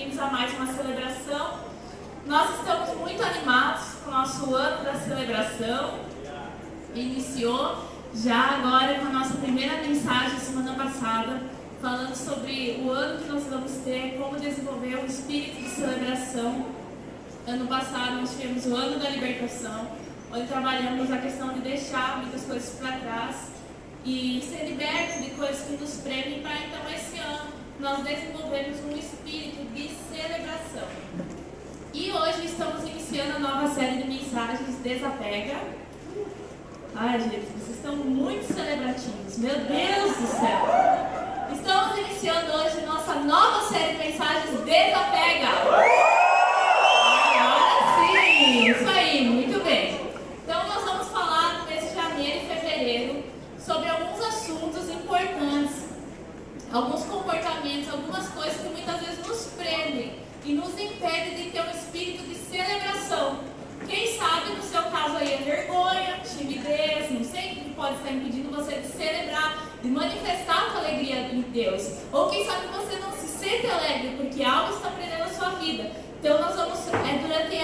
bem-vindos a mais uma celebração. Nós estamos muito animados com o nosso ano da celebração. Iniciou já agora com a nossa primeira mensagem semana passada, falando sobre o ano que nós vamos ter, como desenvolver o espírito de celebração. Ano passado nós tivemos o ano da libertação, onde trabalhamos a questão de deixar muitas coisas para trás e ser liberto de coisas que nos prendem, para então esse ano nós desenvolvermos um espírito de celebração. E hoje estamos iniciando a nova série de mensagens Desapega. Ai, gente, vocês estão muito celebrativos, meu Deus do céu! Estamos iniciando hoje nossa nova série de mensagens Desapega. Agora sim, isso aí, muito bem. Então nós vamos falar no mês de janeiro e fevereiro sobre alguns assuntos importantes, alguns comportamentos, algumas coisas que muitas vezes nos prendem e nos impedem de ter um espírito de celebração. Quem sabe no seu caso aí é vergonha, timidez, não sei o que pode estar impedindo você de celebrar, de manifestar a sua alegria em Deus. Ou quem sabe você não se sente alegre porque algo está prendendo a sua vida. Então nós vamos, durante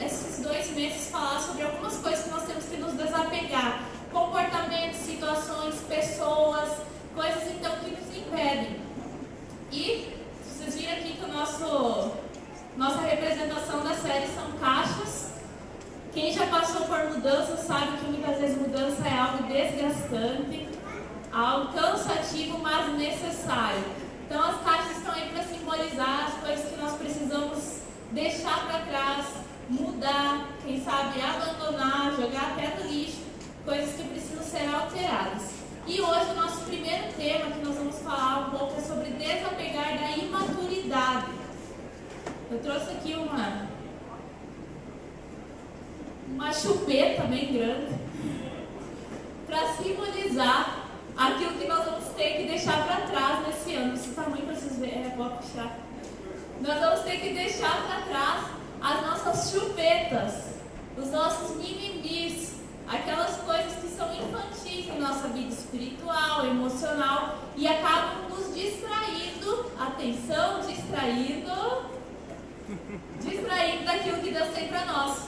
esses 2 meses, falar sobre algumas coisas que nós temos que nos desapegar. Comportamentos, situações, pessoas, coisas então que nos impedem. E vocês viram aqui que nossa representação da série são caixas. Quem já passou por mudança sabe que muitas vezes mudança é algo desgastante, algo cansativo, mas necessário. Então as caixas estão aí para simbolizar as coisas que nós precisamos deixar para trás, mudar, quem sabe abandonar, jogar até no lixo, coisas que precisam ser alteradas. E hoje o nosso primeiro tema que nós vamos falar um pouco é sobre desapegar da imaturidade. Eu trouxe aqui uma chupeta bem grande para simbolizar aquilo que nós vamos ter que deixar para trás nesse ano. Esse tamanho para vocês verem, vou puxar. Nós vamos ter que deixar para trás as nossas chupetas, os nossos mimimis, aquelas coisas que são infantis em nossa vida espiritual, emocional e acabam nos distraindo, atenção, distraindo daquilo que Deus tem para nós.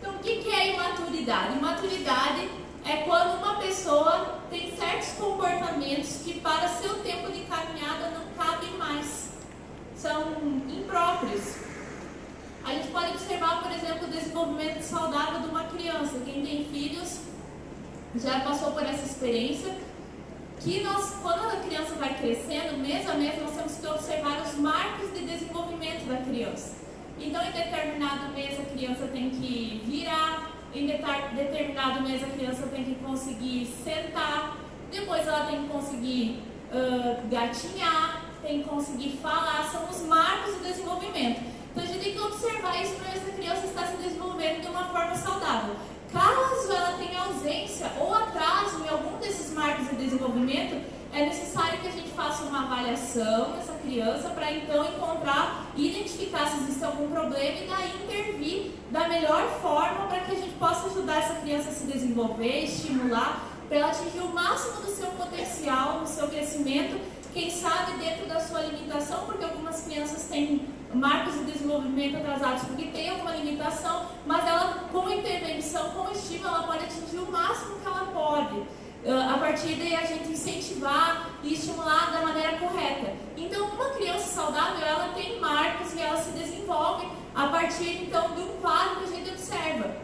Então, o que é imaturidade? Imaturidade é quando uma pessoa tem certos comportamentos que para seu tempo de caminhada não cabem mais, são impróprios. A gente pode observar, por exemplo, o desenvolvimento saudável de uma criança. Quem tem filhos já passou por essa experiência, que quando a criança vai crescendo, mês a mês, nós temos que observar os marcos de desenvolvimento da criança. Então, em determinado mês, a criança tem que virar, em determinado mês, a criança tem que conseguir sentar, depois ela tem que conseguir gatinhar, tem que conseguir falar, são os marcos de desenvolvimento. Então, a gente tem que observar isso para ver se a criança está se desenvolvendo de uma forma saudável. Caso ela tenha ausência ou atraso em algum desses marcos de desenvolvimento, é necessário que a gente faça uma avaliação dessa criança para então encontrar e identificar se existe algum problema e daí intervir da melhor forma para que a gente possa ajudar essa criança a se desenvolver, estimular, para ela atingir o máximo do seu potencial, do seu crescimento, quem sabe dentro da sua limitação, porque algumas crianças têm marcos de desenvolvimento atrasados porque tem alguma limitação, mas ela, com intervenção, com estímulo, ela pode atingir o máximo que ela pode. A partir daí a gente incentivar e estimular da maneira correta. Então, uma criança saudável, ela tem marcos e ela se desenvolve a partir então de um quadro que a gente observa.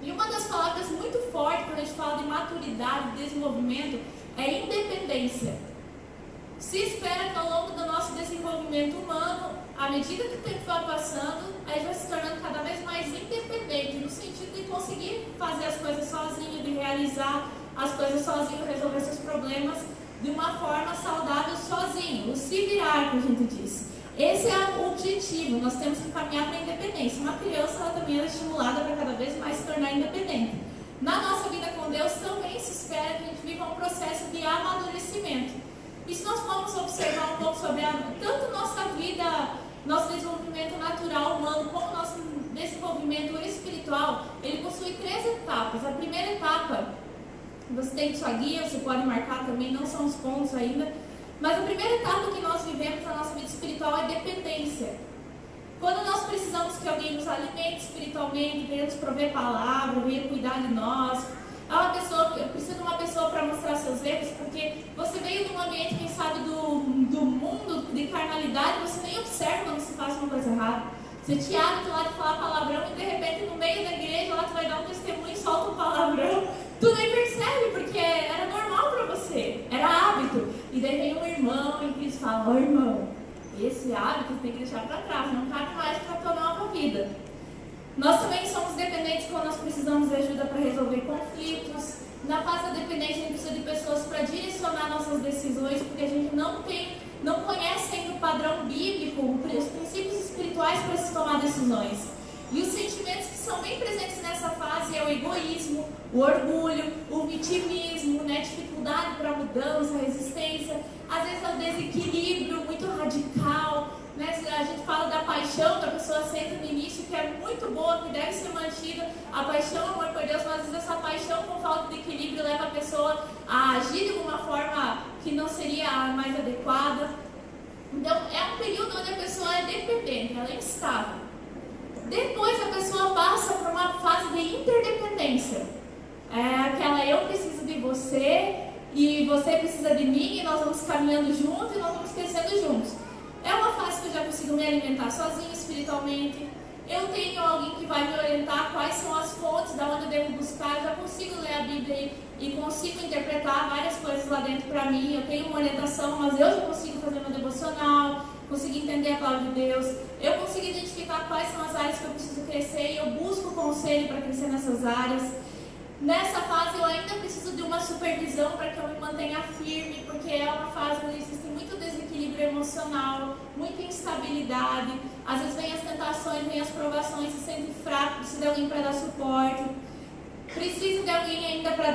E uma das palavras muito fortes quando a gente fala de maturidade, de desenvolvimento, é independência. Se espera que ao longo do nosso desenvolvimento humano, à medida que o tempo vai passando, a gente vai se tornando cada vez mais independente, no sentido de conseguir fazer as coisas sozinho, de realizar as coisas sozinho, resolver seus problemas de uma forma saudável sozinho, o se virar, que a gente diz. Esse é o objetivo, nós temos que caminhar para a independência. Uma criança, ela também é estimulada para cada vez mais se tornar independente. Na nossa vida com Deus também se espera que a gente viva um processo de amadurecimento. E se nós formos observar um pouco sobre tanto nossa vida, nosso desenvolvimento natural humano, como nosso desenvolvimento espiritual, ele possui 3 etapas. A primeira etapa, você tem sua guia, você pode marcar também, não são os pontos ainda, mas a primeira etapa que nós vivemos na nossa vida espiritual é dependência. precisamos que alguém nos alimente espiritualmente, venha nos prover palavra, venha cuidar de nós. Precisa de uma pessoa para mostrar seus erros, porque você veio de um ambiente, quem sabe, do mundo de carnalidade, você nem observa quando se faz uma coisa errada. Você te abre de lá de falar palavrão e de repente no meio da igreja lá tu vai dar um testemunho e solta um palavrão. Tu nem percebe, porque era normal para você, era hábito. E daí vem um irmão e diz, fala, ó irmão, esse hábito tem que deixar para trás, não cabe mais para a tua nova vida. Nós também somos dependentes quando nós precisamos de ajuda para resolver conflitos. Na fase da dependência, a gente precisa de pessoas para direcionar nossas decisões, porque a gente não conhece ainda o padrão bíblico, os princípios espirituais para se tomar decisões. E os sentimentos que são bem presentes nessa fase é o egoísmo, o orgulho, o vitimismo, né, dificuldade para mudança, resistência, às vezes é o desequilíbrio muito radical. Né? A gente fala da paixão que a pessoa sente no início, que é muito boa, que deve ser mantida, a paixão, o amor por Deus, mas às vezes essa paixão com falta de equilíbrio leva a pessoa a agir de uma forma que não seria a mais adequada. Então é um período onde a pessoa é dependente, ela é instável. Depois a pessoa passa por uma fase de interdependência, aquela eu preciso de você e você precisa de mim, e nós vamos caminhando juntos e nós vamos crescendo juntos. É uma fase que eu já consigo me alimentar sozinho espiritualmente. Eu tenho alguém que vai me orientar quais são as fontes, da onde eu devo buscar. Eu já consigo ler a Bíblia e consigo interpretar várias coisas lá dentro para mim. Eu tenho uma orientação, mas eu já consigo fazer meu devocional, consigo entender a palavra de Deus. Eu consigo identificar quais são as áreas que eu preciso crescer e eu busco conselho para crescer nessas áreas. Nessa fase eu ainda preciso de uma supervisão para que eu me mantenha firme, porque é uma fase onde existe muito desequilíbrio emocional, muita instabilidade, às vezes vem as tentações, vem as provações, se sente fraco, precisa de alguém para dar suporte, precisa de alguém ainda para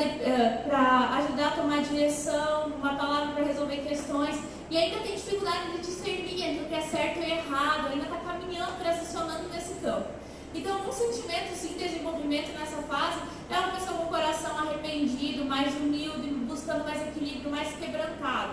ajudar a tomar direção, uma palavra para resolver questões, e ainda tem dificuldade de discernir entre o que é certo e errado, ainda está caminhando, transicionando nesse campo. Então, um sentimento em desenvolvimento nessa fase é uma pessoa com o coração arrependido, mais humilde, buscando mais equilíbrio, mais quebrantado.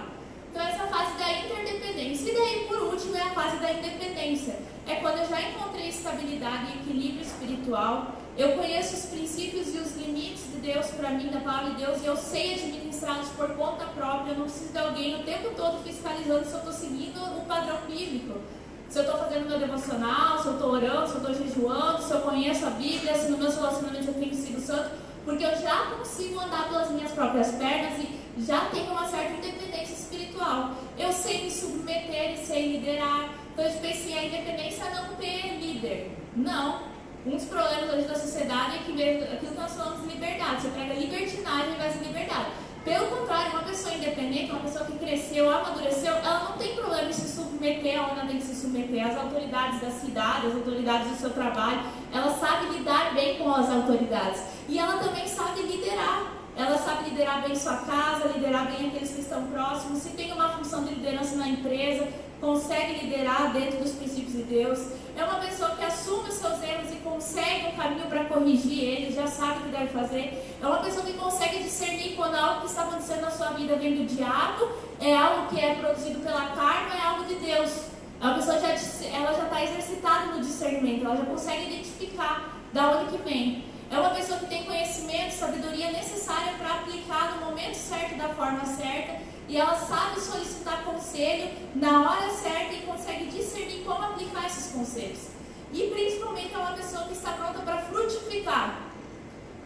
Então, essa fase da interdependência. E daí, por último, é a fase da independência. É quando eu já encontrei estabilidade e equilíbrio espiritual, eu conheço os princípios e os limites de Deus para mim, da palavra de Deus, e eu sei administrá-los por conta própria. Eu não preciso de alguém o tempo todo fiscalizando se eu estou seguindo o padrão bíblico. Se eu estou fazendo meu devocional, se eu estou orando, se eu estou jejuando, se eu conheço a Bíblia, se no meu relacionamento eu tenho sido santo, porque eu já consigo andar pelas minhas próprias pernas e já tenho uma certa independência espiritual. Eu sei me submeter e sei liderar. Então eu pensei, a independência é não ter líder. Não. Um dos problemas hoje da sociedade é que aquilo que nós falamos de liberdade. Você prega libertinagem ao invés de liberdade. Pelo contrário, uma pessoa independente, uma pessoa que cresceu, amadureceu, ela não tem problema em se submeter aonde ela tem que se submeter. Às autoridades da cidade, às autoridades do seu trabalho. Ela sabe lidar bem com as autoridades. E ela também sabe liderar. Ela sabe liderar bem sua casa, liderar bem aqueles que estão próximos. Se tem uma função de liderança na empresa, consegue liderar dentro dos princípios de Deus. É uma pessoa que assume os seus erros e consegue um caminho para corrigir eles, já sabe o que deve fazer. É uma pessoa que consegue discernir quando algo que está acontecendo na sua vida vem do diabo, é algo que é produzido pela carne, é algo de Deus. É uma pessoa que ela já está exercitada no discernimento, ela já consegue identificar da onde que vem. É uma pessoa que tem conhecimento, sabedoria necessária para aplicar no momento certo, da forma certa, e ela sabe solicitar conselho na hora certa e consegue discernir como aplicar esses conselhos. E principalmente é uma pessoa que está pronta para frutificar.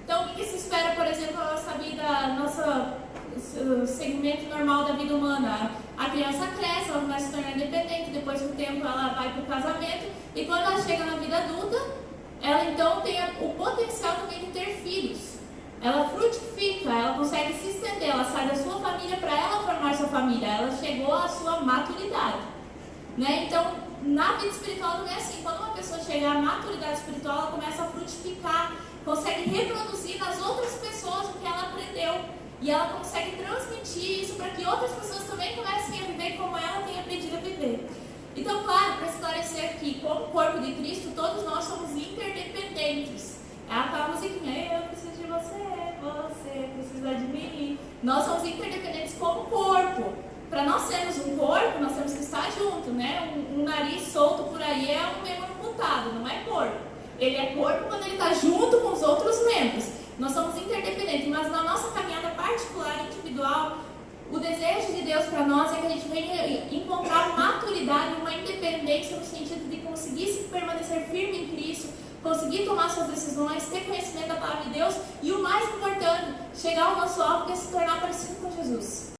Então o que se espera, por exemplo, na nossa vida, nosso segmento normal da vida humana? A criança cresce, ela começa a se tornar independente, depois de um tempo ela vai para o casamento, e quando ela chega na vida adulta, ela então tem o potencial também de ter filhos. Ela frutifica, ela consegue se estender, ela sai da sua família para ela formar sua família, ela chegou à sua maturidade, né? Então, na vida espiritual também é assim, quando uma pessoa chega à maturidade espiritual, ela começa a frutificar, consegue reproduzir nas outras pessoas o que ela aprendeu, e ela consegue transmitir isso para que outras pessoas também comecem a viver como ela tem aprendido a viver. Então, claro, para esclarecer aqui, como corpo de Cristo, todos nós somos interdependentes. É aquela musiquinha, eu preciso de você precisa de mim. Nós somos interdependentes como corpo. Para nós sermos um corpo, nós temos que estar juntos, né? Um nariz solto por aí é um membro amputado. separado, não é corpo. Ele é corpo quando ele está junto com os outros membros. Nós somos interdependentes, mas na nossa caminhada particular, individual, o desejo de Deus para nós é que a gente venha encontrar maturidade e uma independência no sentido de conseguir se permanecer firme em Cristo, conseguir tomar suas decisões, ter conhecimento da palavra de Deus e o mais importante, chegar ao nosso alvo que é se tornar parecido com Jesus.